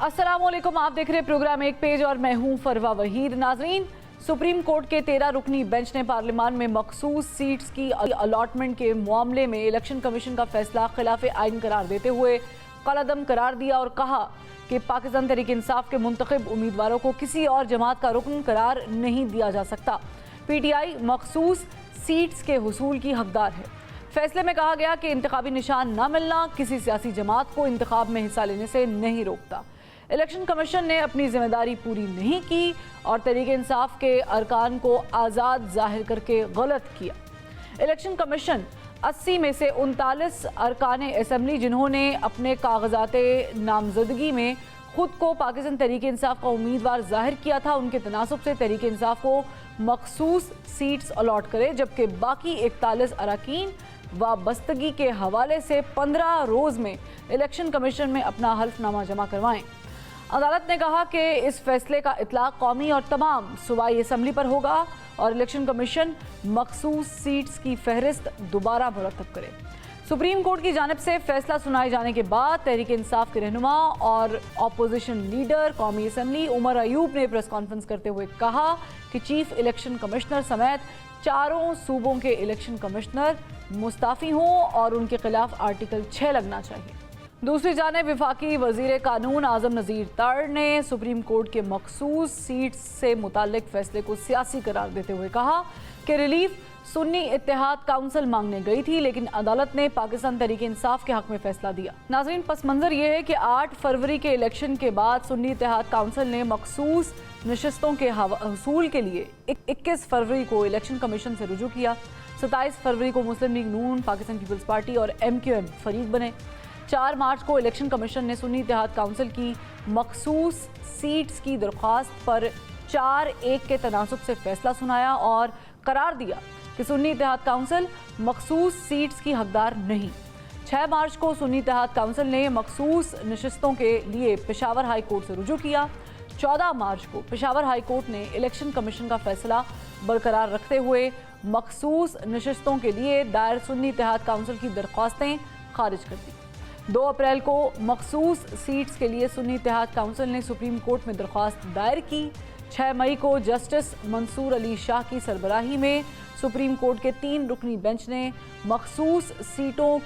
अस्सलामुअलैकुम, आप देख रहे हैं प्रोग्राम एक पेज और मैं हूं फरवा वहीद। नाजरीन, सुप्रीम कोर्ट के 13 रुकनी बेंच ने पार्लियामान में मखसूस सीट्स की अलॉटमेंट के मामले में इलेक्शन कमीशन का फैसला खिलाफ आइन करार देते हुए कलअदम करार दिया और कहा कि पाकिस्तान तहरीक इंसाफ के मुंतखब उम्मीदवारों को किसी और जमात का रुकन करार नहीं दिया जा सकता। PTI मखसूस सीट्स के हुसूल की हकदार है। फैसले में कहा गया कि इंतखाबी निशान न मिलना किसी सियासी जमात को इंतखाब में हिस्सा लेने से नहीं रोकता। इलेक्शन कमीशन ने अपनी जिम्मेदारी पूरी नहीं की और तहरीक इंसाफ के अरकान को आज़ाद जाहिर करके गलत किया। इलेक्शन कमीशन 80 में से 39 अरकान असम्बली जिन्होंने अपने कागजात नामजदगी में खुद को पाकिस्तान तहरीक इंसाफ का उम्मीदवार जाहिर किया था, उनके तनासब से तहरीक इंसाफ को मखसूस सीट्स अलॉट करे, जबकि बाकी 41 अरकान वाबस्तगी के हवाले से 15 रोज़ में इलेक्शन कमीशन में अपना हल्फनामा जमा करवाएं। अदालत ने कहा कि इस फैसले का इतलाक कौमी और तमाम सूबाई असम्बली पर होगा और इलेक्शन कमीशन मखसूस सीट्स की फहरिस्त दोबारा मुरतब करे। सुप्रीम कोर्ट की जानिब से फैसला सुनाए जाने के बाद तहरीक इंसाफ के रहनुमा और अपोजिशन लीडर कौमी असम्बली उमर अयूब ने प्रेस कॉन्फ्रेंस करते हुए कहा कि चीफ इलेक्शन कमिश्नर समेत चारों सूबों के इलेक्शन कमिश्नर मुस्ताफ़ी हों और उनके खिलाफ आर्टिकल 6 लगना चाहिए। दूसरी जानिब वफाकी वज़ीर कानून आज़म नज़ीर तर ने सुप्रीम कोर्ट के मखसूस सीट से मुताल्लिक फैसले को सियासी करार देते हुए कहा कि रिलीफ सुन्नी इत्तेहाद काउंसिल मांगने गई थी, लेकिन अदालत ने पाकिस्तान तहरीक इंसाफ के हक में फैसला दिया। नाज़रीन, पस मंज़र ये है कि 8 फरवरी के इलेक्शन के बाद सुन्नी इत्तेहाद काउंसिल ने मखसूस नशिस्तों के हसूल के लिए 21 फरवरी को इलेक्शन कमीशन से रुजू किया। 27 फरवरी को मुस्लिम लीग नून, पाकिस्तान पीपल्स पार्टी और MQM फरीक बने। 4 मार्च को इलेक्शन कमीशन ने सुन्नी इत्तेहाद काउंसिल की मखसूस सीट्स की दरख्वास्त पर 4-1 के तनासब से फैसला सुनाया और करार दिया कि सुन्नी इत्तेहाद काउंसिल मखसूस सीट्स की हकदार नहीं। 6 मार्च को सुन्नी इत्तेहाद काउंसिल ने मखसूस नशिस्तों के लिए पेशावर हाई कोर्ट से रुजू किया। 14 मार्च को पेशावर हाई कोर्ट ने इलेक्शन कमीशन का फैसला बरकरार रखते हुए मखसूस नशिस्तों के लिए दायर सुन्नी इत्तेहाद काउंसिल की दरख्वास्तें खारिज कर दी। 2 अप्रैल को मखसूस सीट्स के लिए सुन्नी इत्तेहाद काउंसिल ने सुप्रीम कोर्ट में दरख्वास्त दायर की। 6 मई को जस्टिस मंसूर अली शाह की सरबराही में सुप्रीम कोर्ट के 3 रुकनी बेंच ने मखसूस सीटों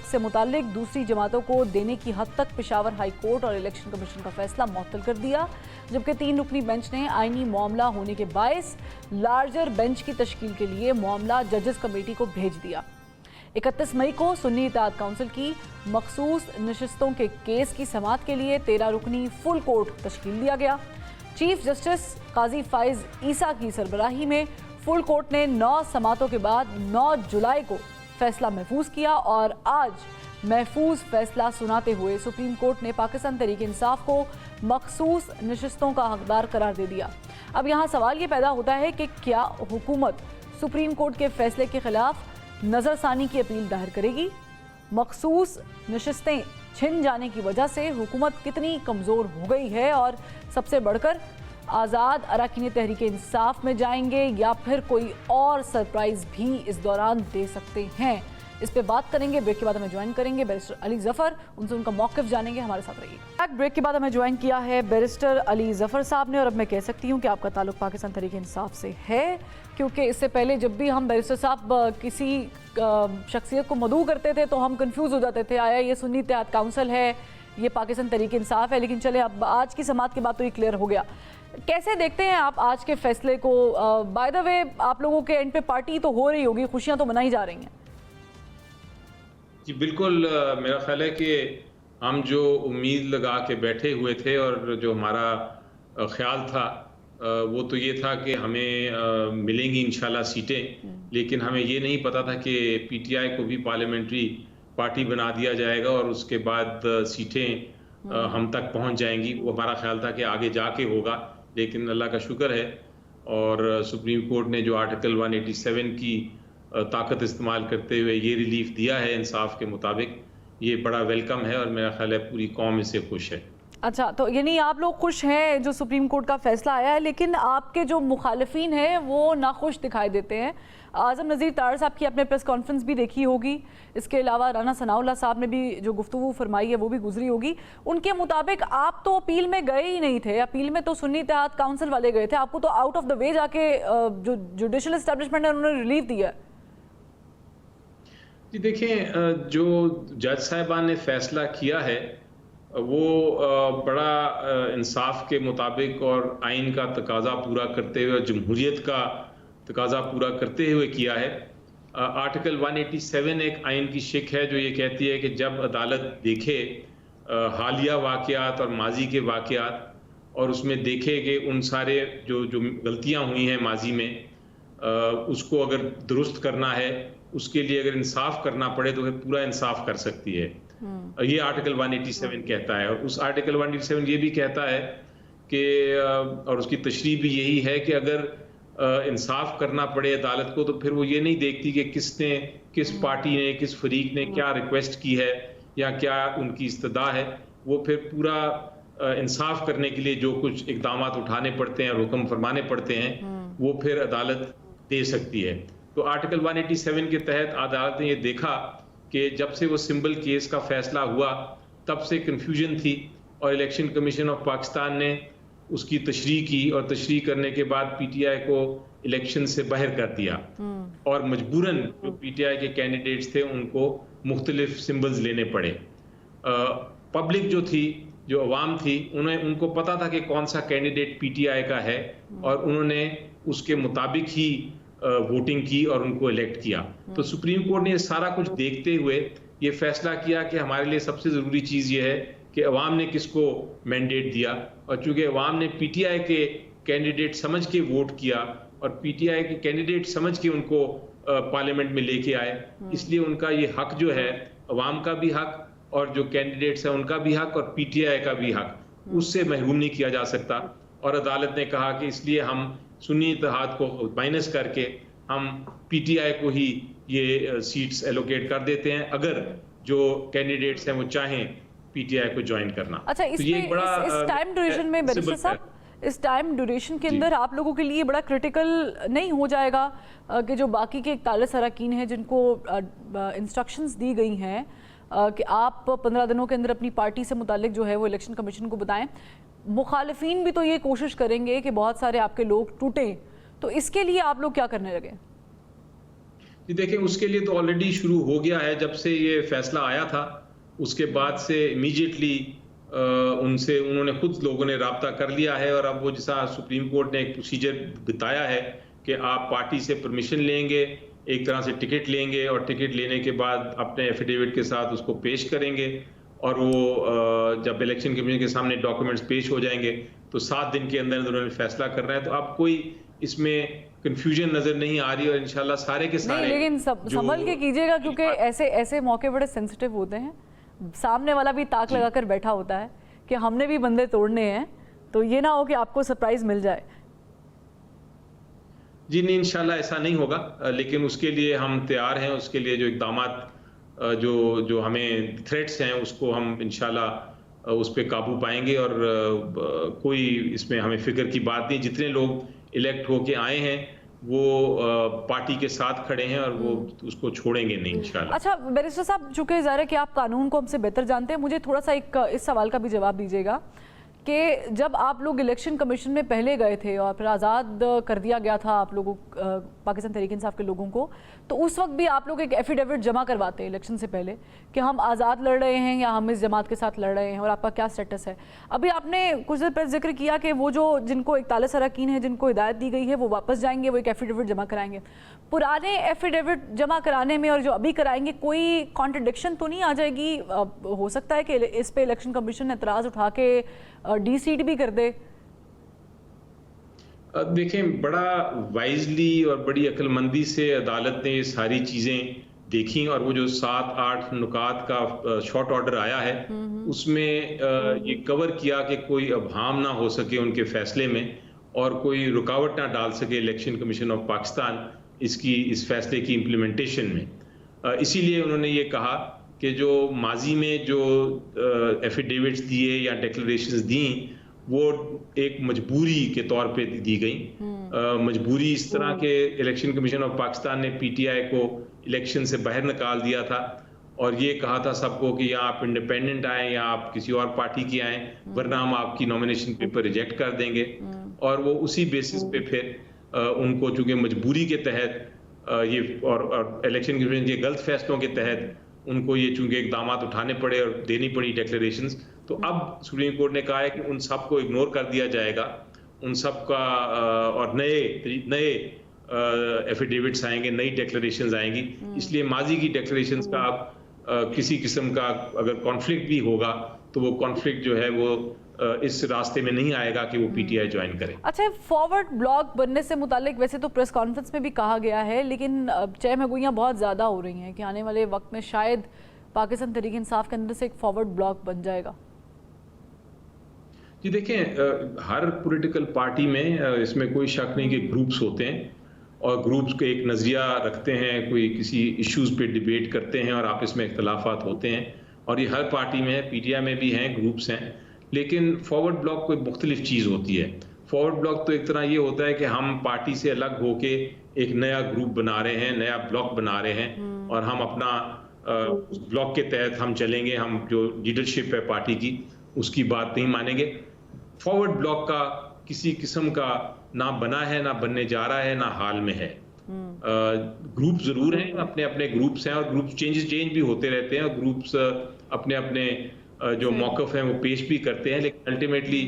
से मुताल्लिक दूसरी जमातों को देने की हद तक पेशावर हाई कोर्ट और इलेक्शन कमीशन का फैसला मुअत्तल कर दिया, जबकि 3 रुकनी बेंच ने आईनी मामला होने के बायस लार्जर बेंच की तश्कील के लिए मामला जजेस कमेटी को भेज दिया। 31 मई को सुन्नी इत्तेहाद काउंसिल की मखसूस नशिस्तों के केस की समाअत के लिए 13 रुकनी फुल कोर्ट तश्कील दिया गया। चीफ जस्टिस काजी फाइज ईसा की सरबराही में फुल कोर्ट ने 9 समाअतों के बाद 9 जुलाई को फैसला महफूज किया और आज महफूज फैसला सुनाते हुए सुप्रीम कोर्ट ने पाकिस्तान तहरीक इंसाफ को मखसूस नशिस्तों का हकदार करार दे दिया। अब यहाँ सवाल ये पैदा होता है कि क्या हुकूमत सुप्रीम कोर्ट के फैसले के खिलाफ नज़रसानी की अपील दायर करेगी? मखसूस नशिस्तें छिन जाने की वजह से हुकूमत कितनी कमज़ोर हो गई है और सबसे बढ़कर आज़ाद अरकान तहरीक इंसाफ में जाएंगे या फिर कोई और सरप्राइज़ भी इस दौरान दे सकते हैं? इस पे बात करेंगे। ब्रेक के बाद हमें ज्वाइन करेंगे बैरिस्टर अली ज़फ़र, उनसे उनका मौक़िफ़ जानेंगे। हमारे साथ रहिए। ब्रेक के बाद हमें ज्वाइन किया है बैरिस्टर अली ज़फ़र साहब ने और अब मैं कह सकती हूँ कि आपका ताल्लुक़ पाकिस्तान तहरीक इंसाफ से है, क्योंकि इससे पहले जब भी हम बैरिस्टर साहब किसी शख्सियत को मदऊ करते थे तो हम कंफ्यूज हो जाते थे, आया ये सुन्नी इत्तेहाद काउंसिल है, ये पाकिस्तान तहरीक इंसाफ है। लेकिन चले, अब आज की समाअत के बाद तो ये क्लियर हो गया। कैसे देखते हैं आप आज के फैसले को? बाय द वे, आप लोगों के एंड पे पार्टी तो हो रही होगी, खुशियां तो मनाई जा रही हैं। जी बिल्कुल, मेरा ख्याल है कि हम जो उम्मीद लगा के बैठे हुए थे और जो हमारा ख्याल था वो तो ये था कि हमें मिलेंगी इंशाल्लाह सीटें, लेकिन हमें ये नहीं पता था कि PTI को भी पार्लियामेंट्री पार्टी बना दिया जाएगा और उसके बाद सीटें हम तक पहुंच जाएंगी। वो हमारा ख्याल था कि आगे जाके होगा, लेकिन अल्लाह का शुक्र है और सुप्रीम कोर्ट ने जो आर्टिकल 187 की ताकत इस्तेमाल करते हुए ये रिलीफ दिया है इंसाफ के मुताबिक, ये बड़ा वेलकम है और मेरा ख्याल है पूरी कौम इससे खुश है। अच्छा, तो यानी आप लोग खुश हैं जो सुप्रीम कोर्ट का फैसला आया है, लेकिन आपके जो मुखालिफिन हैं वो नाखुश दिखाई देते हैं। आज़म नज़ीर तार साहब की आपने प्रेस कॉन्फ्रेंस भी देखी होगी, इसके अलावा राना सनाउल्लाह साहब ने भी जो गुफ्तगू फरमाई है वो भी गुजरी होगी। उनके मुताबिक आप तो अपील में गए ही नहीं थे, अपील में तो सुन्नी इत्तेहाद काउंसिल वाले गए थे, आपको तो आउट ऑफ द वे जाके जो जुडिशल एस्टेब्लिशमेंट है उन्होंने रिलीफ दिया है। जी देखें, जो जज साहिबान ने फैसला किया है वो बड़ा इंसाफ के मुताबिक और आइन का तकाजा पूरा करते हुए और जमहूरियत का तकाजा पूरा करते हुए किया है। आर्टिकल 187 एक आइन की शिक है जो ये कहती है कि जब अदालत देखे हालिया वाक़यात और माजी के वाक़यात और उसमें देखे कि उन सारे जो गलतियां हुई हैं माजी में, उसको अगर दुरुस्त करना है, उसके लिए अगर इंसाफ करना पड़े तो फिर पूरा इंसाफ कर सकती है। ये आर्टिकल 187 कहता है। और उस आर्टिकल 187 ये भी कहता है कि और उसकी तशरीह भी यही है कि अगर इंसाफ करना पड़े अदालत को तो फिर वो ये नहीं देखती कि किसने, किस पार्टी ने, किस फरीक ने क्या रिक्वेस्ट की है या क्या उनकी इस्तदा है। वो फिर पूरा इंसाफ करने के लिए जो कुछ इकदाम उठाने पड़ते हैं और हुक्म फरमाने पड़ते हैं वो फिर अदालत दे सकती है। तो आर्टिकल 187 के तहत अदालत ने ये देखा कि जब से वो सिंबल केस का फैसला हुआ तब से कंफ्यूजन थी और इलेक्शन कमीशन ऑफ पाकिस्तान ने उसकी तशरीह की और तशरीह करने के बाद पीटीआई को इलेक्शन से बाहर कर दिया और मजबूरन जो पीटीआई के कैंडिडेट्स थे उनको मुख्तलिफ सिंबल्स लेने पड़े। पब्लिक जो थी, जो अवाम थी, उनको पता था कि कौन सा कैंडिडेट पीटीआई का है और उन्होंने उसके मुताबिक ही वोटिंग की और उनको इलेक्ट किया। तो सुप्रीम कोर्ट ने ये सारा कुछ देखते हुए ये फैसला किया कि हमारे लिए सबसे ज़रूरी चीज़ ये है कि अवाम ने किसको मैंडेट दिया, और चूंकि अवाम ने पीटीआई के कैंडिडेट समझ के वोट किया और पीटीआई के कैंडिडेट समझ के उनको पार्लियामेंट में लेके आए, इसलिए उनका ये हक जो है, अवाम का भी हक और जो कैंडिडेट्स हैं उनका भी हक और पीटीआई का भी हक, उससे महरूम नहीं किया जा सकता। और अदालत ने कहा कि इसलिए हम सुन्नी इत्तेहाद को माइनस करके हम पीटीआई को ही ये सीट्स एलोकेट कर देते हैं अगर जो कैंडिडेट्स हैं वो चाहें पीटीआई को ज्वाइन करना। अच्छा, तो ये बड़ा इस टाइम ड्यूरेशन में बैरिस्टर साहब, इस टाइम ड्यूरेशन के अंदर आप लोगों के लिए बड़ा क्रिटिकल नहीं हो जाएगा कि जो बाकी के 41 अरकान हैं जिनको इंस्ट्रक्शंस दी गई हैं कि आप 15 दिनों के अंदर अपनी पार्टी से मुतालिक जो है वो इलेक्शन कमीशन को बताएं, मुखालिफिन भी तो ये कोशिश करेंगे कि बहुत सारे आपके लोग टूटें, तो इसके लिए आप लोग क्या करने लगे? जी देखिए, उसके लिए तो ऑलरेडी शुरू हो गया है। जब से ये फैसला आया था उसके बाद से इमीडिएटली उन्होंने खुद लोगों ने राब्ता कर लिया है और अब वो जैसा सुप्रीम कोर्ट ने एक प्रोसीजर बताया है कि आप पार्टी से परमिशन लेंगे, एक तरह से टिकट लेंगे और टिकट लेने के बाद अपने एफिडेविट के साथ उसको पेश करेंगे और वो जब इलेक्शन कमीशन के सामने डॉक्यूमेंट्स पेश हो जाएंगे तो 7 दिन के अंदर उन्होंने फैसला करना है। तो अब कोई इसमें कंफ्यूजन नजर नहीं आ रही और इंशाल्लाह सारे के सारे, लेकिन संभल के कीजिएगा क्योंकि ऐसे मौके बड़े सेंसिटिव होते हैं। सामने वाला भी ताक लगाकर बैठा होता है कि हमने भी बंदे तोड़ने हैं, तो ये ना हो कि आपको सरप्राइज मिल जाए। जी नहीं, इंशाल्लाह ऐसा नहीं होगा, लेकिन उसके लिए हम तैयार हैं। उसके लिए जो इक़दामात जो हमें थ्रेट्स हैं उसको हम इंशाल्लाह उस पर काबू पाएंगे और कोई इसमें हमें फिक्र की बात नहीं। जितने लोग इलेक्ट होके आए हैं वो पार्टी के साथ खड़े हैं और वो उसको छोड़ेंगे नहीं इंशाल्लाह। अच्छा बैरिस्टर साहब, चूंकि ज़ाहिर है कि आप कानून को हमसे बेहतर जानते हैं, मुझे थोड़ा सा इस सवाल का भी जवाब दीजिएगा कि जब आप लोग इलेक्शन कमीशन में पहले गए थे और फिर आज़ाद कर दिया गया था आप लोगों पाकिस्तान तहरीक इंसाफ के लोगों को, तो उस वक्त भी आप लोग एक एफिडेविट जमा करवाते हैं इलेक्शन से पहले कि हम आज़ाद लड़ रहे हैं या हम इस जमात के साथ लड़ रहे हैं और आपका क्या स्टेटस है। अभी आपने कुछ देर पहले जिक्र किया कि वो जो जिनको 41 अरकान हैं जिनको हिदायत दी गई है वो वापस जाएंगे, वो एक एफिडेविट जमा कराएंगे। पुराने एफिडेविट जमा कराने में और जो अभी कराएंगे कोई कॉन्ट्रडिक्शन तो नहीं आ जाएगी? हो सकता है कि इस पे इलेक्शन कमीशन एतराज़ उठा के डीसीड भी कर दे। देखें, बड़ा वाइजली और बड़ी अक्लमंदी से अदालत ने ये सारी चीज़ें देखी और वो जो 7-8 नुकात का शॉर्ट ऑर्डर आया है उसमें ये कवर किया कि कोई अबहाम ना हो सके उनके फैसले में और कोई रुकावट ना डाल सके इलेक्शन कमीशन ऑफ पाकिस्तान इस फैसले की इम्प्लीमेंटेशन में। इसीलिए उन्होंने ये कहा कि जो माजी में जो एफिडेविट्स दिए या डिक्लेरेशंस दी वो एक मजबूरी के तौर पे दी गई। मजबूरी इस तरह के इलेक्शन कमीशन ऑफ पाकिस्तान ने पीटीआई को इलेक्शन से बाहर निकाल दिया था और ये कहा था सबको कि या आप इंडिपेंडेंट आए या आप किसी और पार्टी के आए, वरना हम आपकी नॉमिनेशन पेपर रिजेक्ट कर देंगे। और वो उसी बेसिस पे फिर उनको चूंकि मजबूरी के तहत ये और इलेक्शन कमीशन के गलत फैसलों के तहत उनको ये चूंकि इकदाम उठाने पड़े और देनी पड़ी डिक्लेरेशंस, तो अब सुप्रीम कोर्ट ने कहा है कि उन सब को इग्नोर कर दिया जाएगा, उन सब का और नए एफिडेविट्स आएंगे, नई डिक्लेरेशंस आएंगी। इसलिए माजी की डिक्लेरेशंस का अब किसी किस्म का अगर कॉन्फ्लिक्ट भी होगा तो वो कॉन्फ्लिक्ट जो है वो इस रास्ते में नहीं आएगा कि वो पीटीआई ज्वाइन करे। अच्छा, फॉरवर्ड ब्लॉक बनने से मुतालिक वैसे तो प्रेस कॉन्फ्रेंस में भी कहा गया है, लेकिन चहमगोइयाँ बहुत ज़्यादा हो रही हैं कि आने वाले वक्त में शायद पाकिस्तान तहरीक इंसाफ के अंदर से एक फॉरवर्ड ब्लॉक बन जाएगा। जी देखें, हर पॉलिटिकल पार्टी में इसमें कोई शक नहीं कि ग्रुप्स होते हैं और ग्रुप्स के एक नज़रिया रखते हैं, कोई किसी इश्यूज पे डिबेट करते हैं और आपस में इख्तलाफात होते हैं, और ये हर पार्टी में है, पीटीआई में भी हैं, ग्रुप्स हैं। लेकिन फॉरवर्ड ब्लॉक कोई मुख्तलिफ चीज़ होती है। फॉरवर्ड ब्लॉक तो एक तरह ये होता है कि हम पार्टी से अलग होके एक नया ग्रुप बना रहे हैं, नया ब्लॉक बना रहे हैं और हम अपना ब्लॉक के तहत हम चलेंगे, हम जो लीडरशिप है पार्टी की उसकी बात नहीं मानेंगे। फॉरवर्ड ब्लॉक का किसी किस्म का ना बना है, ना बनने जा रहा है, ना हाल में है। ग्रुप जरूर हैं, अपने अपने ग्रुप्स हैं और ग्रुप चेंज भी होते रहते हैं और ग्रुप्स अपने अपने जो मौक़िफ़ हैं वो पेश भी करते हैं, लेकिन अल्टीमेटली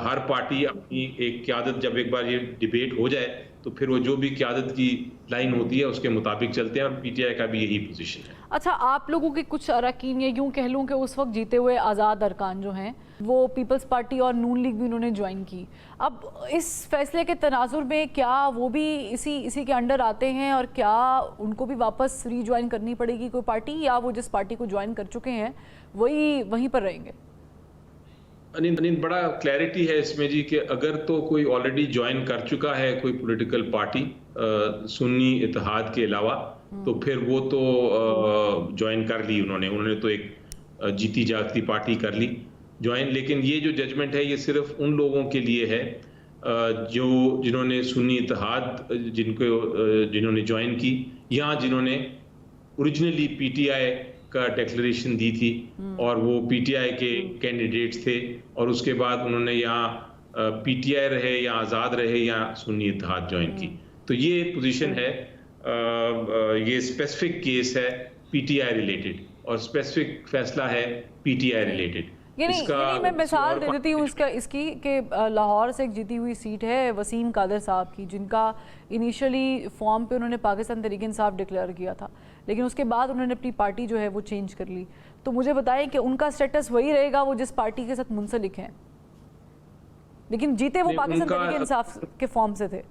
हर पार्टी अपनी एक क़यादत, जब एक बार ये डिबेट हो जाए तो फिर वो जो भी क़यादत की लाइन होती है उसके मुताबिक चलते हैं और पीटीआई का भी यही पोजीशन है। अच्छा, आप लोगों के कुछ अरकान या यूँ कह लूँ कि उस वक्त जीते हुए आज़ाद अरकान जो हैं वो पीपल्स पार्टी और नून लीग भी उन्होंने ज्वाइन की। अब इस फैसले के तनाजुर में क्या वो भी इसी के अंडर आते हैं और क्या उनको भी वापस रीज्वाइन करनी पड़ेगी कोई पार्टी, या वो जिस पार्टी को ज्वाइन कर चुके हैं वहीं पर रहेंगे? बड़ा क्लैरिटी है इसमें जी कि अगर तो कोई ऑलरेडी ज्वाइन कर चुका है कोई पॉलिटिकल पार्टी सुन्नी इत्तेहाद के अलावा, तो फिर वो तो ज्वाइन कर ली उन्होंने तो एक जीती जागती पार्टी कर ली ज्वाइन। लेकिन ये जो जजमेंट है ये सिर्फ उन लोगों के लिए है जिन्होंने सुन्नी इत्तेहाद जिन्होंने ज्वाइन की या जिन्होंने ओरिजिनली पीटीआई का डिक्लेरेशन दी थी और वो पीटीआई के कैंडिडेट्स थे और उसके बाद उन्होंने यहाँ पीटीआई रहे या आज़ाद रहे या सुन्नी इत्तेहाद ज्वाइन की। तो ये पोजीशन है, ये स्पेसिफिक केस है पीटीआई रिलेटेड और स्पेसिफिक फैसला है पीटीआई रिलेटेड। यानी मैं मिसाल दे देती हूँ इसकी कि लाहौर से एक जीती हुई सीट है वसीम कादर साहब की, जिनका इनिशियली फॉर्म पे उन्होंने पाकिस्तान तहरीक इंसाफ डिक्लेयर किया था, लेकिन उसके बाद उन्होंने अपनी पार्टी जो है वो चेंज कर ली। तो मुझे बताएं कि उनका स्टेटस वही रहेगा वो जिस पार्टी के साथ मुंसलिक हैं, लेकिन जीते वो पाकिस्तान तहरीक इंसाफ के फॉर्म से थे।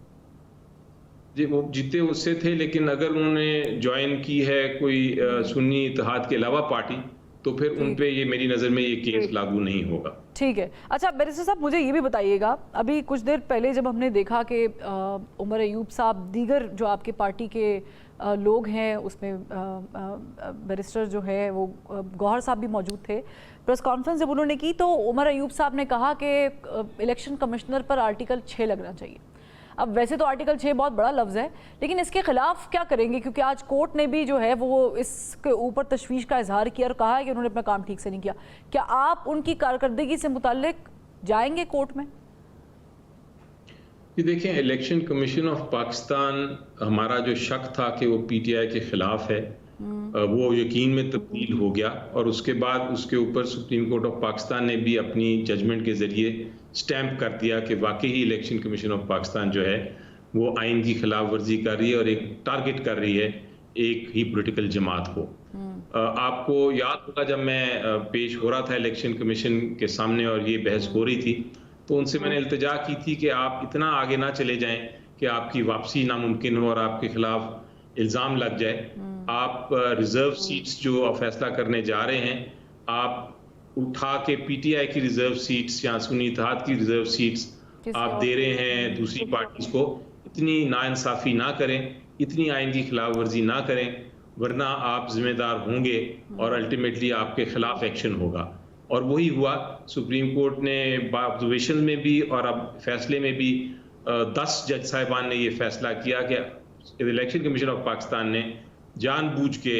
जी, वो जीते उससे थे, लेकिन अगर उन्होंने ज्वाइन की है कोई सुन्नी इत्तेहाद के अलावा पार्टी तो फिर उन पे ये मेरी नज़र में ये केस लागू नहीं होगा। ठीक है। अच्छा बैरिस्टर साहब, मुझे ये भी बताइएगा, अभी कुछ देर पहले जब हमने देखा कि उमर अयूब साहब, दीगर जो आपके पार्टी के लोग हैं उसमें बैरिस्टर जो है वो गौहर साहब भी मौजूद थे, प्रेस कॉन्फ्रेंस जब उन्होंने की तो उमर अयूब साहब ने कहा कि इलेक्शन कमिश्नर पर आर्टिकल 6 लगना चाहिए। अब वैसे तो आर्टिकल 6 बहुत बड़ा लफ्ज़ है, लेकिन इसके खिलाफ क्या करेंगे, क्योंकि आज कोर्ट ने भी जो है वो इसके ऊपर तशवीश का इजहार किया और कहा है कि उन्होंने अपना काम ठीक से नहीं किया। क्या आप उनकी कारकर्दगी से मुताल्लिक जाएंगे कोर्ट में? ये देखें, इलेक्शन कमीशन ऑफ पाकिस्तान, हमारा जो शक था कि वो पीटीआई के खिलाफ है वो यकीन में तब्दील हो गया और उसके बाद उसके ऊपर सुप्रीम कोर्ट ऑफ पाकिस्तान ने भी अपनी जजमेंट के जरिए स्टैंप कर दिया कि वाकई ही इलेक्शन कमीशन ऑफ पाकिस्तान जो है वो आइन की खिलाफ वर्जी कर रही है और एक टारगेट कर रही है एक ही पॉलिटिकल जमात को। आपको याद होगा जब मैं पेश हो रहा था इलेक्शन कमीशन के सामने और ये बहस हो रही थी तो उनसे मैंने इल्तिजा की थी कि आप इतना आगे ना चले जाएं कि आपकी वापसी नामुमकिन हो और आपके खिलाफ इल्ज़ाम लग जाए। आप रिजर्व सीट्स जो फैसला करने जा रहे हैं, आप उठा के पीटीआई की रिजर्व सीट्स या सुन्नी इत्तेहाद की रिजर्व सीट्स आप दे रहे हैं दूसरी पार्टीज को। इतनी नाइंसाफी ना करें, इतनी आइन की खिलाफ वर्जी ना करें वरना आप जिम्मेदार होंगे और अल्टीमेटली आपके खिलाफ एक्शन होगा। और वही हुआ। सुप्रीम कोर्ट ने ऑब्जर्वेशन में भी और अब फैसले में भी 10 जज साहिबान ने ये फैसला किया कि इलेक्शन कमीशन ऑफ पाकिस्तान ने जानबूझ के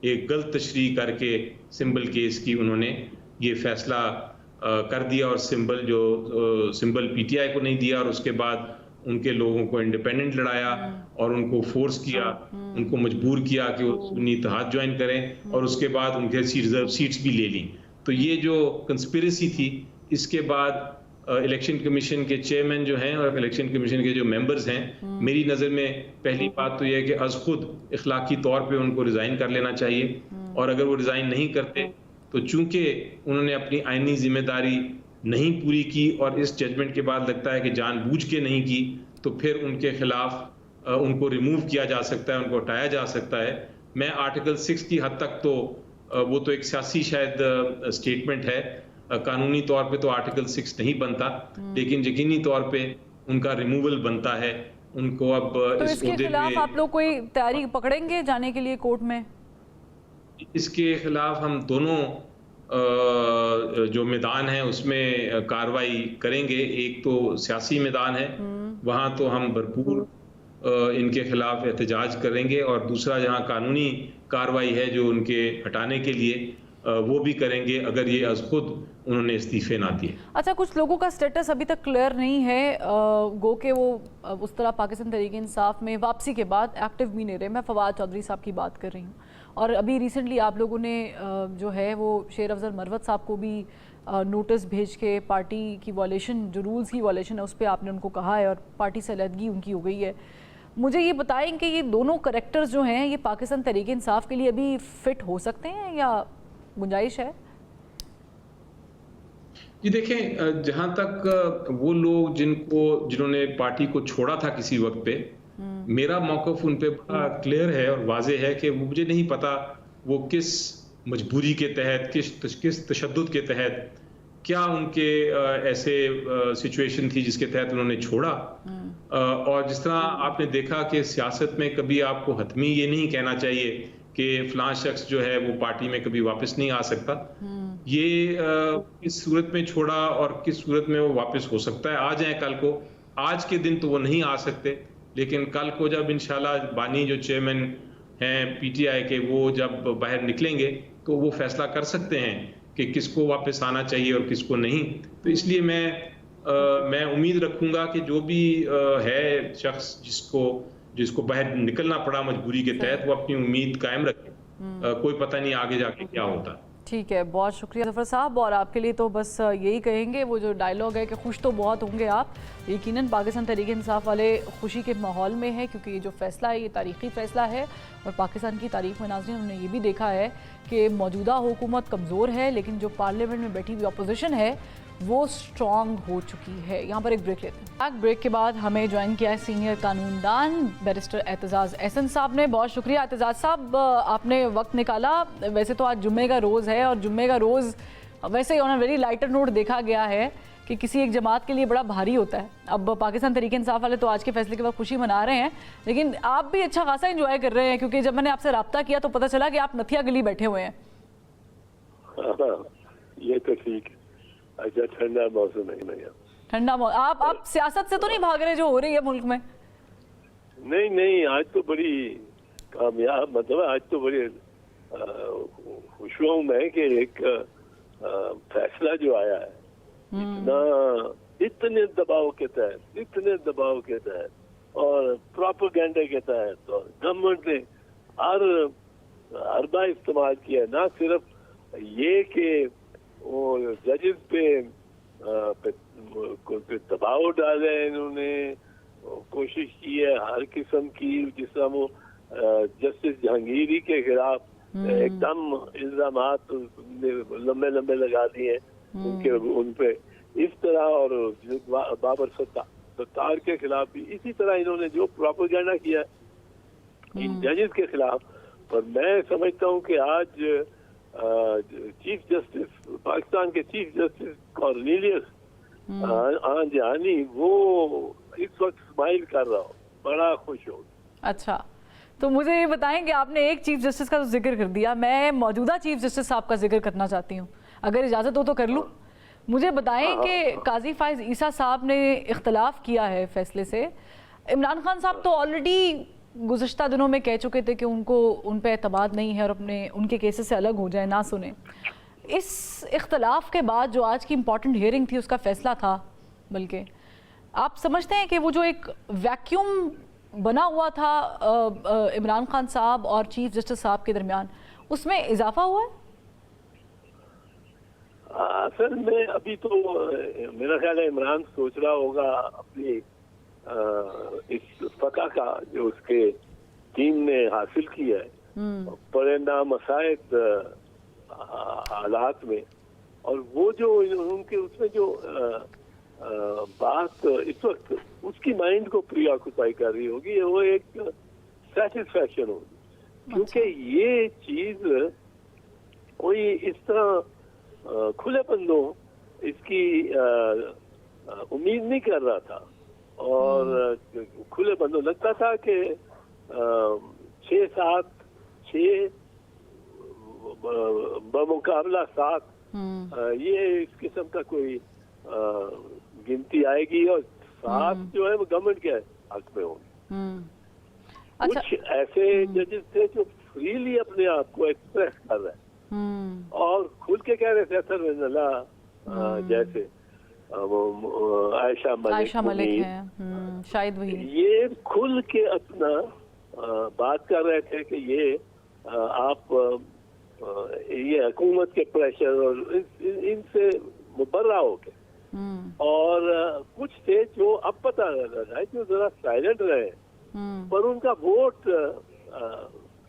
एक गलत तशरीह करके सिंबल केस की उन्होंने ये फैसला कर दिया और सिंबल पीटीआई को नहीं दिया और उसके बाद उनके लोगों को इंडिपेंडेंट लड़ाया और उनको फोर्स किया, उनको मजबूर किया कि वो सुन्नी इत्तेहाद ज्वाइन करें और उसके बाद उनके रिजर्व सीट्स भी ले ली। तो ये जो कंस्पिरेसी थी, इसके बाद इलेक्शन कमीशन के चेयरमैन जो हैं और इलेक्शन कमीशन के जो मेंबर्स हैं, मेरी नज़र में पहली बात तो ये है कि अज खुद इखलाकी तौर पे उनको रिज़ाइन कर लेना चाहिए और अगर वो रिज़ाइन नहीं करते तो चूंकि उन्होंने अपनी आईनी जिम्मेदारी नहीं पूरी की और इस जजमेंट के बाद लगता है कि जानबूझ के नहीं की, तो फिर उनके खिलाफ उनको रिमूव किया जा सकता है, उनको हटाया जा सकता है। मैं आर्टिकल 6 की हद तक तो वो तो एक सियासी शायद स्टेटमेंट है, कानूनी तौर पे तो आर्टिकल 6 नहीं बनता, लेकिन यकीनी तौर पे उनका रिमूवल बनता है। उनको अब तो इसके खिलाफ आप लोग कोई तैयारी पकड़ेंगे जाने के लिए कोर्ट में? इसके खिलाफ हम दोनों जो मैदान है उसमें कार्रवाई करेंगे। एक तो सियासी मैदान है, वहाँ तो हम भरपूर इनके खिलाफ एहतजाज करेंगे और दूसरा जहाँ कानूनी कार्रवाई है जो उनके हटाने के लिए वो भी करेंगे अगर ये अज खुद उन्होंने इस्तीफे ना दिए। अच्छा, कुछ लोगों का स्टेटस अभी तक क्लियर नहीं है, गो के वो उस तरह पाकिस्तान तहरीक इंसाफ में वापसी के बाद एक्टिव भी नहीं रहे। मैं फवाद चौधरी साहब की बात कर रही हूँ और अभी रिसेंटली आप लोगों ने जो है वो शेर अफजल मरवत साहब को भी नोटिस भेज के पार्टी की वॉलेशन, जो रूल्स की वॉलेशन है उस पर आपने उनको कहा है और पार्टी से अलहदगी उनकी हो गई है। मुझे ये बताएं कि ये दोनों करैक्टर्स जो हैं ये पाकिस्तान तहरीक इंसाफ के लिए अभी फिट हो सकते हैं या गुंजाइश है? जी देखें, जहाँ तक वो लोग जिन्होंने पार्टी को छोड़ा था किसी वक्त पे, मेरा मौक़िफ़ उन पे बड़ा क्लियर है और वाज़े है कि मुझे नहीं पता वो किस मजबूरी के तहत, किस तशद्दुद के तहत, क्या उनके ऐसे सिचुएशन थी जिसके तहत उन्होंने छोड़ा। और जिस तरह आपने देखा कि सियासत में कभी आपको हतमी ये नहीं कहना चाहिए कि फ़लाँ शख्स जो है वो पार्टी में कभी वापस नहीं आ सकता। ये किस सूरत में छोड़ा और किस सूरत में वो वापस हो सकता है। आ जाए कल को, आज के दिन तो वो नहीं आ सकते, लेकिन कल को जब इंशाल्लाह बानी जो चेयरमैन हैं पीटीआई के, वो जब बाहर निकलेंगे तो वो फैसला कर सकते हैं कि किसको वापस आना चाहिए और किसको नहीं। तो इसलिए मैं उम्मीद रखूंगा कि जो भी है शख्स जिसको बाहर निकलना पड़ा मजबूरी के तहत, वो अपनी उम्मीद कायम रखे। कोई पता नहीं आगे जाके क्या होता है। ठीक है, बहुत शुक्रिया ज़फ़र साहब। और आपके लिए तो बस यही कहेंगे, वो जो डायलॉग है कि खुश तो बहुत होंगे आप, यकीनन पाकिस्तान तहरीक इंसाफ वाले खुशी के माहौल में है क्योंकि ये जो फ़ैसला है ये तारीख़ी फ़ैसला है और पाकिस्तान की तारीख़ में नाज़रीन हमने ये भी देखा है कि मौजूदा हुकूमत कमज़ोर है लेकिन जो पार्लियामेंट में बैठी हुई अपोजिशन है वो स्ट्रॉन्ग हो चुकी है। यहाँ पर एक ब्रेक लेते हैं। ब्रेक के बाद हमें ज्वाइन किया है सीनियर कानूनदान बैरिस्टर एतजाज़ एहसन साहब ने। बहुत शुक्रिया एतजाज़ साहब, आपने वक्त निकाला। वैसे तो आज जुम्मे का रोज़ है और जुम्मे का रोज़ वैसे ही on a very lighter note देखा गया है कि किसी एक जमात के लिए बड़ा भारी होता है। अब पाकिस्तान तहरीक इंसाफ वाले तो आज के फैसले के बाद खुशी मना रहे हैं, लेकिन आप भी अच्छा खासा इंजॉय कर रहे हैं क्योंकि जब मैंने आपसे रब्ता किया तो पता चला कि आप नथिया गली बैठे हुए हैं। ये तो ठीक है। अच्छा, ठंडा मौसम है नहीं? ठंडा मौसम। आप सियासत से तो नहीं भाग रहे जो हो रही है मुल्क में? नहीं, आज तो बड़ी कामयाब, मतलब आज तो बड़ी खुश हूँ मैं कि एक फैसला जो आया है इतने दबाव के तहत और प्रोपेगेंडा के तहत, और गवर्नमेंट ने हर बार इस्तेमाल किया। ना सिर्फ ये कि वो जजेस पे दबाव डाले, इन्होंने कोशिश की है हर किस्म की, जिस तरह वो जस्टिस जहांगीरी के खिलाफ एकदम इल्जामात लंबे लगा दिए उन पे, इस तरह, और बाबर सत्तार के खिलाफ भी इसी तरह इन्होंने जो प्रोपेगेंडा किया इन जजेस के खिलाफ। पर मैं समझता हूँ कि आज चीफ जस्टिस, पाकिस्तान के चीफ जस्टिस कॉर्नेलियस आंजानी, वो इस वक्त स्माइल कर रहा हो, बड़ा खुश हो। अच्छा, तो मुझे ये बताएं कि आपने एक चीफ जस्टिस का तो जिक्र कर दिया, मैं मौजूदा चीफ जस्टिस साहब का जिक्र करना चाहती हूँ, अगर इजाज़त हो तो कर लूँ। मुझे बताएं कि काजी फाइज ईसा साहब ने इख्तलाफ किया है फैसले से। इमरान खान साहब तो ऑलरेडी गुज़श्ता दिनों में कह चुके थे कि उन पे एतमाद नहीं है और उनके केसेस से अलग हो जाए, ना सुने। इस इख्तलाफ के बाद जो आज की इम्पॉर्टेंट हियरिंग थी, उसका फैसला था, बल्कि आप समझते हैं कि वो जो एक वैक्यूम बना हुआ था इमरान खान साहब और चीफ जस्टिस साहब के दरमियान, उसमें इजाफा हुआ है? असल में अभी तो मेरा ख्याल है इमरान सोच रहा होगा अपनी इस फका का जो उसके टीम ने हासिल किया है परिणाम मसायद हालात में, और वो जो उनके उसमें जो बात इस वक्त उसकी माइंड को प्रीऑक्युपाई कर रही होगी, वो एक सेटिस्फैक्शन होगी, क्योंकि ये चीज कोई इस तरह खुले बंदों इसकी उम्मीद नहीं कर रहा था, और खुले बंदों लगता था कि 6-7-6 बमुकाबला 7 ये इस किस्म का कोई गिनती आएगी, और 7 जो है वो गवर्नमेंट के हक में होगी। अच्छा। कुछ ऐसे जजेस थे जो फ्रीली अपने आप को एक्सप्रेस कर रहे हैं और खुल के कह रहे थे, असर जैसे वो आयशा मलिक है, शायद वही, ये खुल के अपना बात कर रहे थे कि ये आप ये हुकूमत के प्रेशर और इनसे मुबर्रा हो गए, और कुछ थे जो अब पता लगा है जो जरा साइलेंट रहे, पर उनका वोट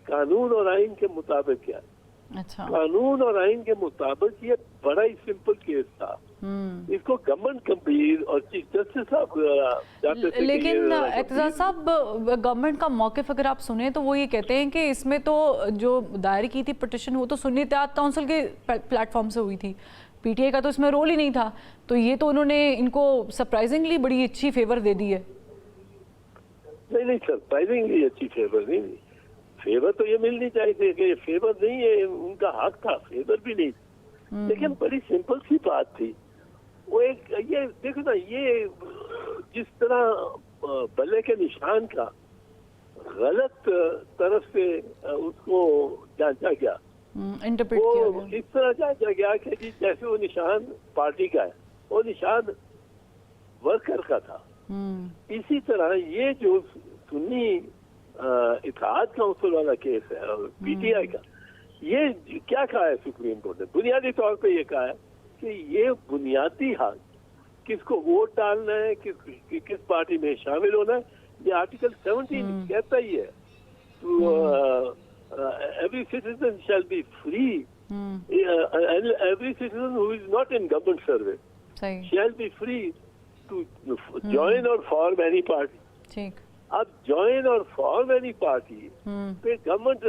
कानून और आइन के मुताबिक क्या है। अच्छा। कानून और आइन के मुताबिक ये बड़ा ही सिंपल केस था, इसको गवर्नमेंट कबीर और चीफ जस्टिस साहब चाहते थे। लेकिन एतजाज साहब, गवर्नमेंट का मौक़िफ़ अगर आप सुने तो वो ये कहते हैं कि इसमें तो जो दायर की थी पिटिशन वो तो सुन्नी इत्तेहाद काउंसिल के प्लेटफॉर्म से हुई थी, पीटीआई का तो इसमें रोल ही नहीं था, तो ये तो उन्होंने इनको सरप्राइजिंगली बड़ी अच्छी फेवर दे दी है। नहीं, सरप्राइजिंगली अच्छी फेवर नहीं, फेवर तो ये मिलनी चाहिए थी कि ये फेवर नहीं है, उनका हक था, फेवर भी नहीं, लेकिन बड़ी सिंपल सी बात थी। वो एक ये देखो ना, ये जिस तरह बल्ले के निशान का गलत तरफ से उसको जांचा गया, इंटरप्रेट वो किया गया, इस तरह जांचा गया कि जी जैसे वो निशान पार्टी का है, वो निशान वर्कर का था। इसी तरह ये जो सुन्नी इत्तेहाद काउंसिल वाला केस है और पीटीआई का, ये क्या कहा है सुप्रीम कोर्ट ने? बुनियादी तौर पे ये कहा है कि ये बुनियादी हक, किसको वोट डालना है, किस पार्टी में शामिल होना है, ये आर्टिकल 17 कहता ही है, तो every citizen shall be free, every citizen who is not in government service shall be free to join or form any party. ठीक। अब ज्वाइन और फॉर्म एनी पार्टी पे गवर्नमेंट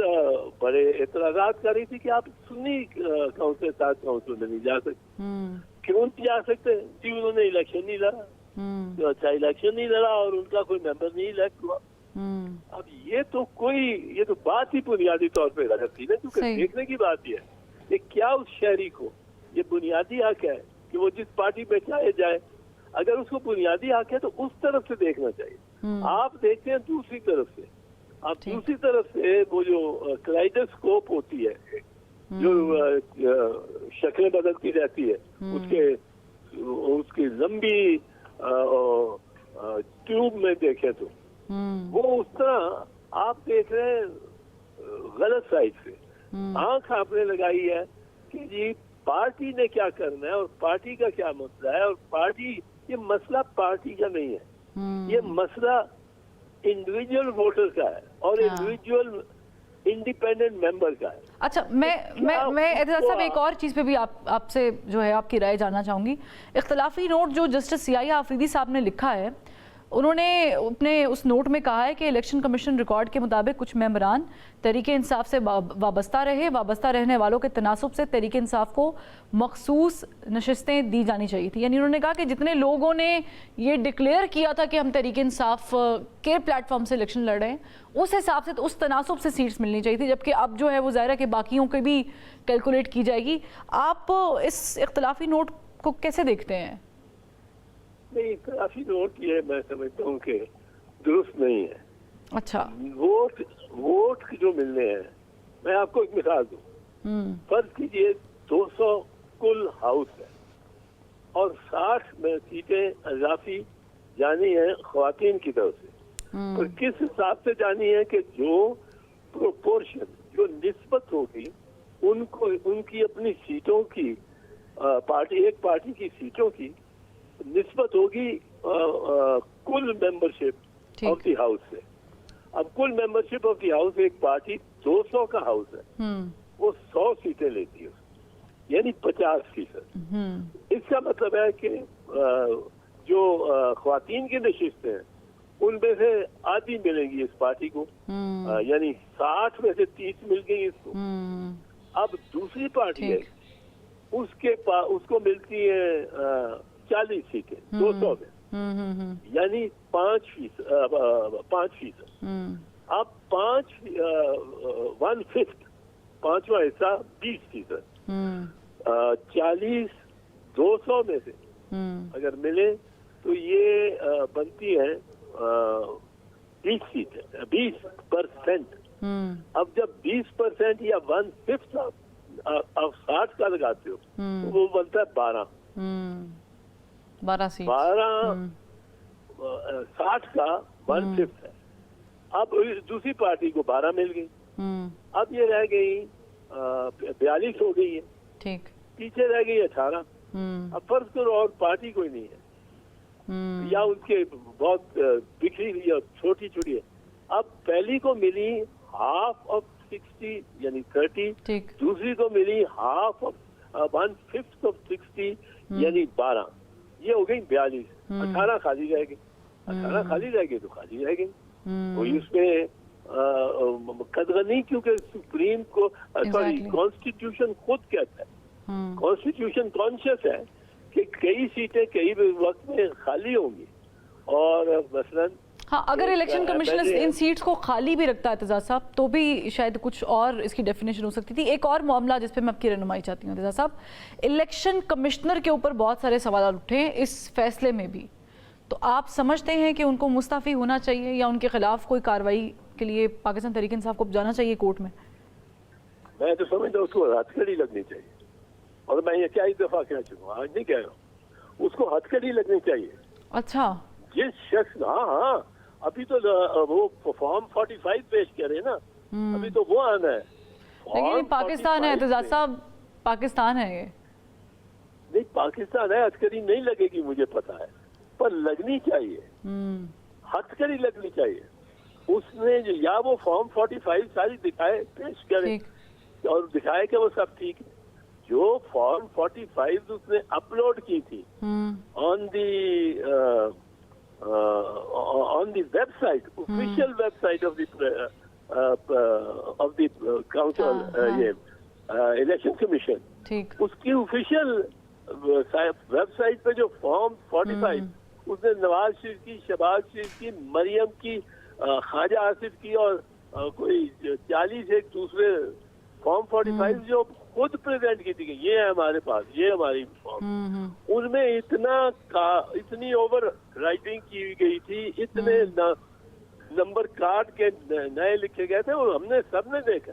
बड़े एतराजात कर रही थी कि आप सुन्नी काउंसिल काउंसिल में नहीं जा सकते। क्यों नहीं जा सकते? जी उन्होंने इलेक्शन नहीं लड़ा, तो अच्छा इलेक्शन नहीं लड़ा और उनका कोई मेंबर नहीं इलेक्ट हुआ। अब ये तो बात ही बुनियादी तौर पे गलत थी ना, क्योंकि देखने की बात ये है कि क्या उस शहरी को ये बुनियादी हक है कि वो जिस पार्टी पे चाहे जाए, अगर उसको बुनियादी हक है तो उस तरफ से देखना चाहिए। आप देखते हैं दूसरी तरफ से, आप दूसरी तरफ से वो जो क्लाइडोस्कोप होती है, जो शक्लें बदलती रहती है, उसकी लंबी ट्यूब में देखें तो वो उस तरह आप देख रहे हैं गलत साइड से। आंख आपने लगाई है कि जी पार्टी ने क्या करना है और पार्टी का क्या मसला है, और पार्टी, ये मसला पार्टी का नहीं है, ये मसला इंडिविजुअल वोटर का है और इंडिविजुअल इंडिपेंडेंट मेंबर का है। अच्छा, मैं एतजाज साहब एक और चीज़ पे भी आपसे जो है आपकी राय जानना चाहूँगी। इख्तलाफी नोट जो जस्टिस सियाया आफरीदी साहब ने लिखा है उन्होंने अपने उस नोट में कहा है कि इलेक्शन कमीशन रिकॉर्ड के मुताबिक कुछ मेंबरान तहरीके इंसाफ से वाबस्ता रहने वालों के तनासुब से तहरीके इंसाफ को मखसूस नशिस्तें दी जानी चाहिए थी। यानी उन्होंने कहा कि जितने लोगों ने ये डिक्लेयर किया था कि हम तहरीके इंसाफ के प्लेटफॉर्म से इलेक्शन लड़ रहे हैं, उस हिसाब से तो उस तनासुब से सीट्स मिलनी चाहिए थी, जबकि अब जो है वो ज़ाहिर है कि बाकियों की भी कैलकुलेट की जाएगी। आप इस इख्तलाफी नोट को कैसे देखते हैं? नहीं, इख्तलाफी नोट ये मैं समझता हूँ कि दुरुस्त नहीं है। अच्छा, वोट जो मिलने हैं, मैं आपको एक मिसाल दूँ। फर्ज कीजिए 200 कुल हाउस है और 60 में सीटें अजाफी जानी है ख्वातीन की तरफ से। तो किस हिसाब से जानी है कि जो प्रोपोर्शन, जो निस्बत होगी उनको, उनकी अपनी सीटों की एक पार्टी की सीटों की निस्बत होगी कुल मेंबरशिप ऑफ द हाउस से। अब कुल मेंबरशिप ऑफ द हाउस, एक पार्टी 200 का हाउस है, वो 100 सीटें लेती है, यानी 50%। इसका मतलब है कि जो ख्वातीन की नशिस्तें हैं उनमें से आधी मिलेंगी इस पार्टी को, यानी 60 में से 30 मिल गई इसको। अब दूसरी पार्टी है, उसको मिलती है 40 सीटें 200 में, यानी 5%। अब 1/5, पांचवा हिस्सा 20%। 40 200 में से अगर मिले तो ये बनती है 20 सीटें, 20%। अब जब 20% या 1/5 आप 60 का लगाते हो तो वो बनता है 12 सीट। 60 का 1/5 है। अब दूसरी पार्टी को 12 मिल गई, अब ये रह गई 42 हो गई है, ठीक, पीछे रह गई 18। अब फर्ज करो और पार्टी कोई नहीं है, या उनके बहुत बिखरी हुई और छोटी छोटी है। अब पहली को मिली हाफ ऑफ 60 यानी 30, दूसरी को मिली हाफ ऑफ 1/5 ऑफ 60 यानी 12, ये हो गई 42। 18 खाली रह गई, 18 खाली रह गई तो खाली रह गई। कोई उसमें कदर नहीं, क्योंकि सुप्रीम को कॉन्स्टिट्यूशन खुद कहता है, कॉन्स्टिट्यूशन कॉन्शियस है कि कई सीटें कई वक्त में खाली होंगी। और मसलन हाँ, अगर इलेक्शन कमीशन इन सीट्स को खाली भी रखता है एतजाज साहब, तो भी शायद कुछ और इसकी डेफिनेशन हो सकती थी। एक और मामला जिस पे मैं आपकी रहनुमाई चाहती हूँ एतजाज साहब, इलेक्शन कमिश्नर के ऊपर बहुत सारे सवाल उठे हैं इस फैसले में भी, तो आप समझते हैं कि उनको मुस्तफ़ी होना चाहिए या उनके खिलाफ कोई कार्रवाई के लिए पाकिस्तान तहरीक इंसाफ को जाना चाहिए कोर्ट में? मैं तो समझता हूँ उसको हथकड़ी लगनी चाहिए, और मैं ये क्या एक दफा कह चुका हूँ, आज नहीं कह रहा हूँ, उसको हथकड़ी लगनी चाहिए। अच्छा, जिस शख्स, हाँ, अभी तो वो फॉर्म 45 पेश करे ना, अभी तो वो आना है। लेकिन पाकिस्तान है एतजाज साहब, पाकिस्तान है ये। नहीं, पाकिस्तान है, हथकड़ी नहीं लगेगी मुझे पता है, पर लगनी चाहिए, हथकड़ी लगनी चाहिए। उसने या वो फॉर्म 45 सारी दिखाए, पेश करे और दिखाए कि वो सब ठीक है। जो फॉर्म 45 उसने अपलोड की थी on the website, official website of the council, ये इलेक्शन कमीशन, उसकी ऑफिशियल वेबसाइट पे जो फॉर्म 45 उसने नवाज शरीफ की, शहबाज शरीफ की, मरियम की, ख्वाजा आसिफ की और कोई 40 एक दूसरे फॉर्म 45 जो खुद प्रेजेंट की थी कि ये है हमारे पास, ये हमारी फॉर्म, उनमें इतनी ओवर राइटिंग की गई थी, इतने नंबर काट के नए लिखे गए थे और हमने सबने देखा।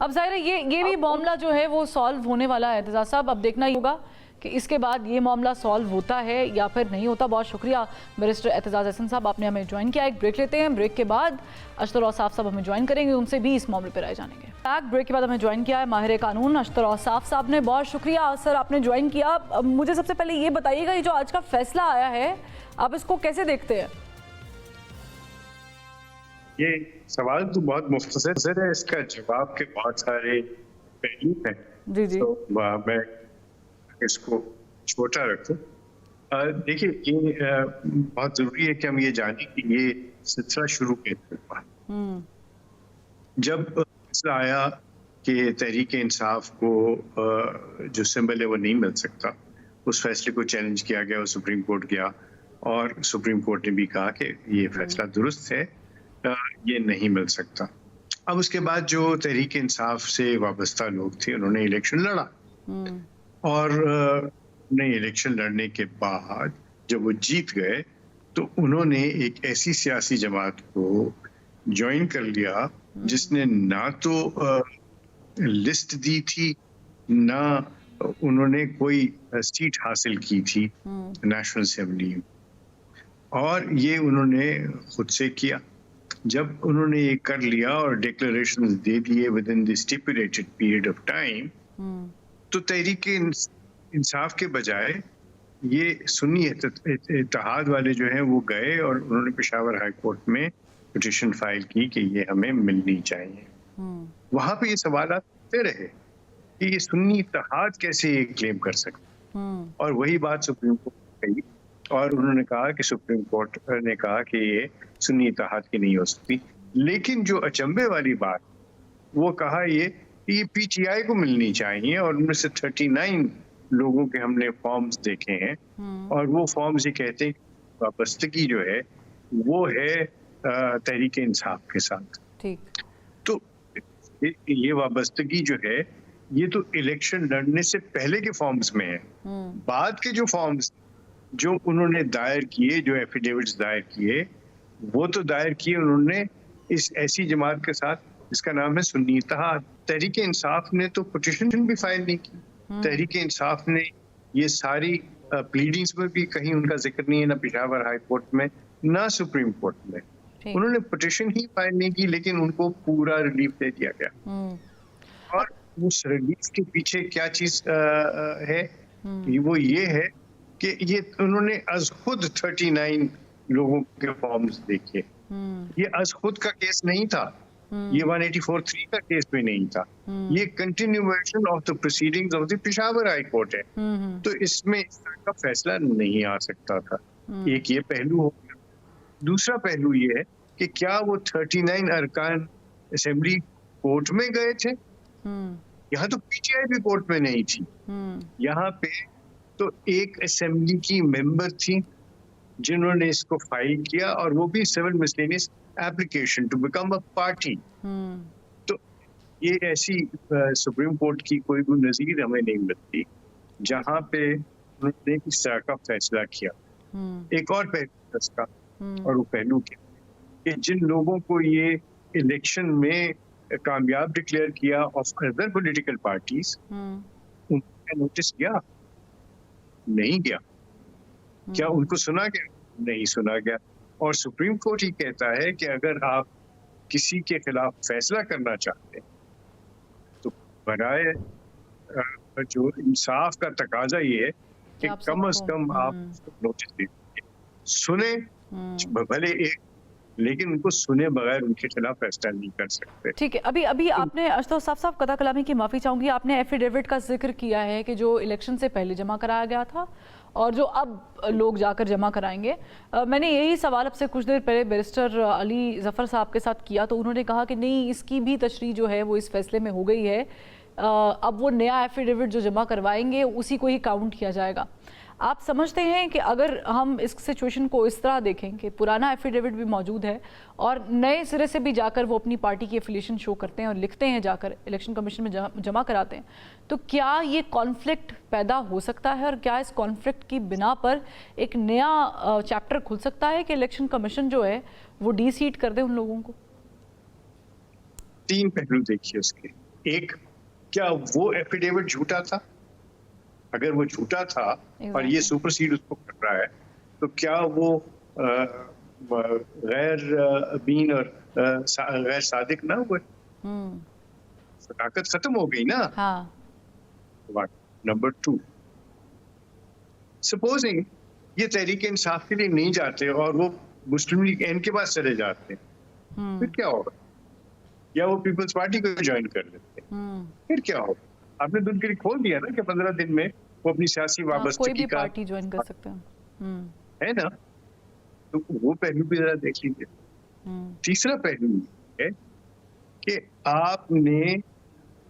अब जाहिर है ये भी मामला जो है वो सॉल्व होने वाला है एतजाज साहब, अब देखना ही होगा कि इसके बाद ये मामला सॉल्व होता है या फिर नहीं होता। बहुत शुक्रिया बैरिस्टर एतजाज अहसन साहब, आपने हमें ज्वाइन किया। एक ब्रेक लेते हैं, ब्रेक के बाद अशतर औसाफ साहब हमें ज्वाइन करेंगे, उनसे भी इस मामले पर राय जानेंगे। ब्रेक के बाद हमें ज्वाइन किया है माहिर कानून अशतर औसाफ साहब ने। बहुत शुक्रिया सर, आपने ज्वाइन किया। मुझे सबसे पहले ये बताइएगा, ये जो आज का फैसला आया है आप इसको कैसे देखते हैं? ये सवाल तो बहुत मुख्तसर है, इसका जवाब के बहुत सारे पहलू हैं। जी जी, तो मैं इसको छोटा रखूं। देखिए, ये बहुत जरूरी है कि हम ये जानें कि ये सिलसिला शुरू कैसे हुआ। जब फैसला आया कि तहरीक इंसाफ को जो सिंबल है वो नहीं मिल सकता, उस फैसले को चैलेंज किया गया और सुप्रीम कोर्ट गया, और सुप्रीम कोर्ट ने भी कहा कि ये फैसला दुरुस्त है, ये नहीं मिल सकता। अब उसके बाद जो तहरीक इंसाफ से वाबस्ता लोग थे उन्होंने इलेक्शन लड़ा, और उन्हें इलेक्शन लड़ने के बाद जब वो जीत गए तो उन्होंने एक ऐसी सियासी जमात को ज्वाइन कर लिया जिसने ना तो लिस्ट दी थी, ना उन्होंने कोई सीट हासिल की थी नेशनल असेंबली, और ये उन्होंने खुद से किया। जब उन्होंने ये कर लिया और डिक्लेरेशंस दे दिए with in the stipulated period of time, तो तहरीक इंसाफ के बजाय ये सुन्नी इत्तेहाद वाले जो हैं वो गए और उन्होंने पेशावर हाई कोर्ट में पिटीशन फाइल की कि ये हमें मिलनी चाहिए। वहां पे ये सवाल आते रहे कि ये सुन्नी इत्तेहाद कैसे ये क्लेम कर सकते, और वही बात सुप्रीम कोर्ट कही, और उन्होंने कहा कि सुप्रीम कोर्ट ने कहा कि ये सुन्नी इत्तेहाद की नहीं हो सकती। लेकिन जो अचंभे वाली बात, वो कहा ये कि ये पीटीआई को मिलनी चाहिए, और उनमें से 39 लोगों के हमने फॉर्म्स देखे हैं, और वो फॉर्म्स ये कहते हैं वाबस्तगी जो है वो है तहरीक इंसाफ के साथ। ठीक। तो ये वाबस्तगी जो है ये तो इलेक्शन लड़ने से पहले के फॉर्म्स में है। बाद के जो फॉर्म्स जो उन्होंने दायर किए, जो एफिडेविट्स दायर किए, वो तो दायर किए उन्होंने इस ऐसी जमात के साथ जिसका नाम है सुन्नी इत्तेहाद। तहरीक इंसाफ ने तो पिटीशन भी फाइल नहीं की। तहरीक इंसाफ ने ये सारी प्लीडिंग्स में भी कहीं उनका जिक्र नहीं है, ना पेशावर हाई कोर्ट में ना सुप्रीम कोर्ट में। उन्होंने पिटीशन ही फाइल नहीं की, लेकिन उनको पूरा रिलीफ दे दिया गया। और उस रिलीफ के पीछे क्या चीज है, वो ये है कि ये उन्होंने अज खुद 39 लोगों के फॉर्म्स देखे। ये अज खुद का केस नहीं था, ये 184(3) का केस भी नहीं था, ये continuation of the proceedings of the Peshawar high court है। तो इसमें इस तरह का फैसला नहीं आ सकता था। एक ये पहलू हो गया। दूसरा पहलू ये है कि क्या वो 39 अरकान असेंबली कोर्ट में गए थे? यहाँ तो पीटीआई भी कोर्ट में नहीं थी। यहाँ पे तो एक असेंबली की मेंबर थी जिन्होंने इसको फाइल किया, और वो भी civil miscellaneous application to become a party. तो ये ऐसी सुप्रीम कोर्ट की कोई भी नजीर हमें नहीं मिलती जहाँ पे उन्होंने इस तरह का फैसला किया। एक और पहलू इसका, और वो पहलू क्या कि जिन लोगों को ये इलेक्शन में कामयाब डिक्लेयर किया ऑफ अदर पॉलिटिकल पार्टीज, उनका नोटिस गया? नहीं गया। क्या उनको सुना गया? नहीं सुना गया। और सुप्रीम कोर्ट ही कहता है कि अगर आप किसी के खिलाफ फैसला करना चाहते हैं तो बराए जो इंसाफ का तकाजा ये है कि कम से कम आप नोटिस दीजिए, सुने भले एक, लेकिन उनको सुने बगैर उनके खिलाफ फैसला नहीं कर सकते। ठीक है। अभी आपने अशतोष साफ कदा कलामी की माफ़ी चाहूँगी, आपने एफिडेविट का जिक्र किया है कि जो इलेक्शन से पहले जमा कराया गया था और जो अब लोग जाकर जमा कराएंगे। मैंने यही सवाल आपसे कुछ देर पहले बैरिस्टर अली ज़फ़र साहब के साथ किया, तो उन्होंने कहा कि नहीं, इसकी भी तशरीह जो है वो इस फैसले में हो गई है। अब वो नया एफिडेविट जो जमा करवाएंगे उसी को ही काउंट किया जाएगा। आप समझते हैं कि अगर हम इस सिचुएशन को इस तरह देखें कि पुराना एफिडेविट भी मौजूद है और नए सिरे से भी जाकर वो अपनी पार्टी की एफिलिएशन शो करते हैं और लिखते हैं, जाकर इलेक्शन कमीशन में जमा कराते हैं, तो क्या ये कॉन्फ्लिक्ट पैदा हो सकता है? और क्या इस कॉन्फ्लिक्ट की बिना पर एक नया चैप्टर खुल सकता है कि इलेक्शन कमीशन जो है वो डी-सीट कर दे उन लोगों को? 3 पहलू देखिए उसके। एक, क्या वो एफिडेविट झूठा था? अगर वो झूठा था और ये सुपरसीड उसको कर रहा है, तो क्या वो गैर बीन और गैर सादिक ना हुए? ताकत खत्म हो गई ना। हाँ। नंबर 2, सपोजिंग ये तहरीक इंसाफ के लिए नहीं जाते और वो मुस्लिम लीग एन के पास चले जाते, फिर क्या होगा? या वो पीपल्स पार्टी को ज्वाइन कर लेते, फिर क्या होगा? आपने तो उनके लिए खोल दिया ना कि 15 दिन में वो अपनी सियासी वाबस्तगी कोई भी पार्टी ज्वाइन कर सकते हैं। है ना? तो वो पहलू भी जरा देख लीजिए। तीसरा पहलू है कि आपने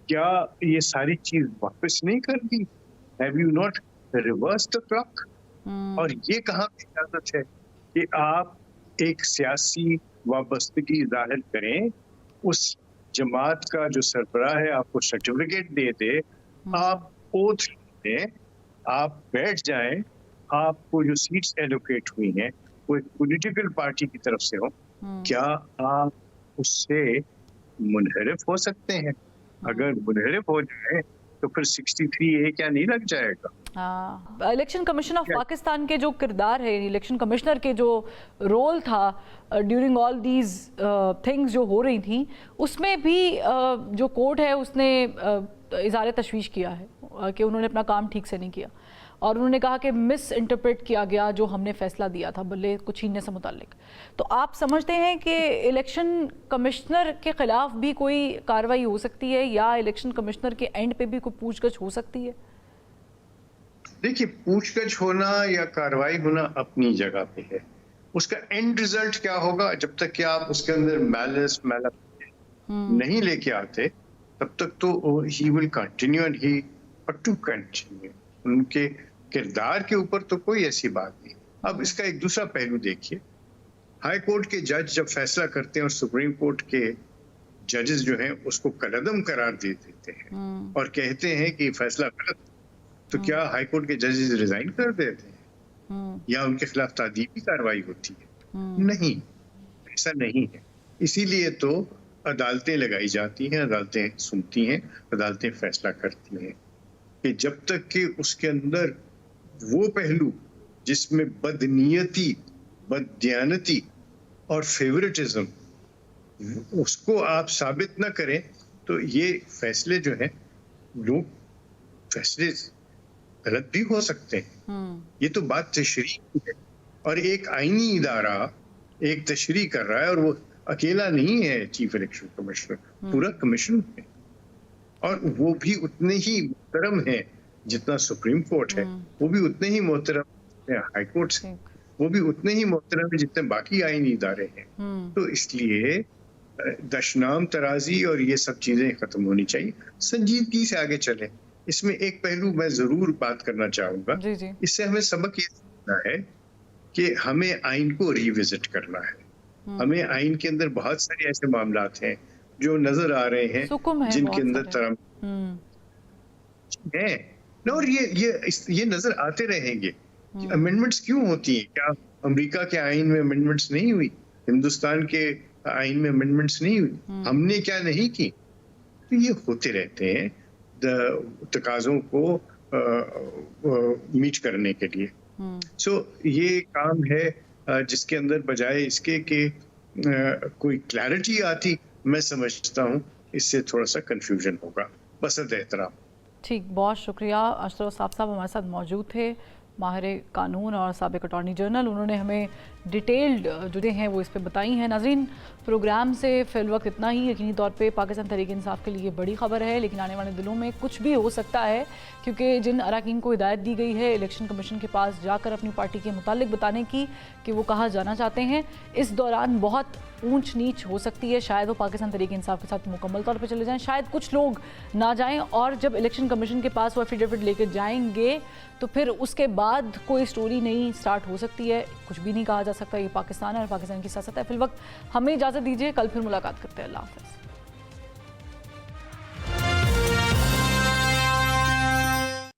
क्या ये सारी चीज वापस नहीं कर दी? Have you not reverse the clock? और ये कहाँ की इजाजत है कि आप एक सियासी वाबस्तगी जाहिर करें, उस जमात का जो सरबराह है आपको सर्टिफिकेट दे दे, आप ओथ दें, आप बैठ जाएं, आपको जो सीट्स एलोकेट हुई हैं वो एक पॉलिटिकल पार्टी की तरफ से हो, क्या आप उससे मुनहरिफ हो सकते हैं? अगर मुनहरिफ हो जाए तो फिर 63A क्या नहीं लग जाएगा? इलेक्शन कमीशन ऑफ पाकिस्तान के जो किरदार है, इलेक्शन कमिश्नर के जो रोल था ड्यूरिंग ऑल दीज थिंग्स जो हो रही थी, उसमें भी जो कोर्ट है उसने इज़हार तशवीश किया है कि उन्होंने अपना काम ठीक से नहीं किया, और उन्होंने कहा कि मिस इंटरप्रेट किया गया जो हमने फैसला दिया था बल्ले को छीनने से मुताल्लिक। तो आप समझते हैं कि इलेक्शन कमिश्नर के ख़िलाफ़ भी कोई कार्रवाई हो सकती है, या इलेक्शन कमिश्नर के एंड पे भी कोई पूछगछ हो सकती है? देखिए, पूछगछ होना या कार्रवाई होना अपनी जगह पे है, उसका एंड रिजल्ट क्या होगा जब तक कि आप उसके अंदर मैलिस नहीं लेके आते, तब तक तो he will continue and he to continue. उनके किरदार के ऊपर तो कोई ऐसी बात नहीं। अब इसका एक दूसरा पहलू देखिए, हाई कोर्ट के जज जब फैसला करते हैं और सुप्रीम कोर्ट के जजेस जो हैं उसको कलअदम करार दे देते हैं और कहते हैं कि फैसला गलत, तो क्या हाई कोर्ट के जजेस रिजाइन कर देते हैं या उनके खिलाफ तादीबी कार्रवाई होती है? नहीं, ऐसा नहीं है। इसीलिए तो अदालतें लगाई जाती हैं, अदालतें सुनती हैं, अदालतें फैसला करती हैं कि जब तक कि उसके अंदर वो पहलू जिसमें बदनीयती, बददियानती और फेवरेटिज्म, उसको आप साबित न करें तो ये फैसले जो हैं, लोग फैसले गलत भी हो सकते हैं। ये तो बात तशरीह की है, और एक आईनी इदारा एक तशरीह कर रहा है, और वो अकेला नहीं है चीफ इलेक्शन कमिश्नर, पूरा कमीशन है, और वो भी उतने ही मोहतरम है जितना सुप्रीम कोर्ट है, वो भी उतने ही मोहतरम है हाई कोर्ट है, वो भी उतने ही मोहतरम है जितने बाकी आईनी इदारे हैं। तो इसलिए दशनाम तराजी और ये सब चीजें खत्म होनी चाहिए, संजीदगी से आगे चले। इसमें एक पहलू मैं जरूर बात करना चाहूंगा, इससे हमें सबक ये सीखना है कि हमें आइन को रिविजिट करना है। हमें आइन के अंदर बहुत सारे ऐसे मामलात हैं जो नजर आ रहे हैं जिनके अंदर तरम है ना, और ये नजर आते रहेंगे। अमेंडमेंट्स क्यों होती हैं? क्या अमेरिका के आइन में अमेंडमेंट्स नहीं हुई? हिंदुस्तान के आइन में अमेंडमेंट्स नहीं हुई? हमने क्या नहीं की? तो ये होते रहते हैं तकाज़ों को मीट करने के लिए। सो ये काम है जिसके अंदर बजाय इसके कि कोई क्लैरिटी आती, मैं समझता हूँ इससे थोड़ा सा कंफ्यूजन होगा। बसत एहतराम। ठीक, बहुत शुक्रिया। अशरफ साहब हमारे साथ मौजूद थे, माहिर कानून और साबिक अटॉर्नी जनरल। उन्होंने हमें डिटेल्ड जो हैं वो इस पर बताई हैं। नाज़रीन, प्रोग्राम से फिल वक्त इतना ही। यकीनी तौर पे पाकिस्तान तहरीक इंसाफ के लिए बड़ी खबर है, लेकिन आने वाले दिनों में कुछ भी हो सकता है, क्योंकि जिन अरकान को हिदायत दी गई है इलेक्शन कमीशन के पास जाकर अपनी पार्टी के मुतालिक बताने की कि वो कहाँ जाना चाहते हैं, इस दौरान बहुत ऊंच नीच हो सकती है। शायद वो पाकिस्तान तहरीक इंसाफ के साथ मुकम्मल तौर पर चले जाएँ, शायद कुछ लोग ना जाएँ, और जब इलेक्शन कमीशन के पास वो एफिडेविट लेकर जाएंगे तो फिर उसके बाद कोई स्टोरी नई स्टार्ट हो सकती है। कुछ भी नहीं कहा जा सकता, ये पाकिस्तान है और पाकिस्तान की सियासत है। फिलवक्त हमें इजाज़त दीजिए, कल फिर मुलाकात करते हैं। अल्लाह हाफ़िज़।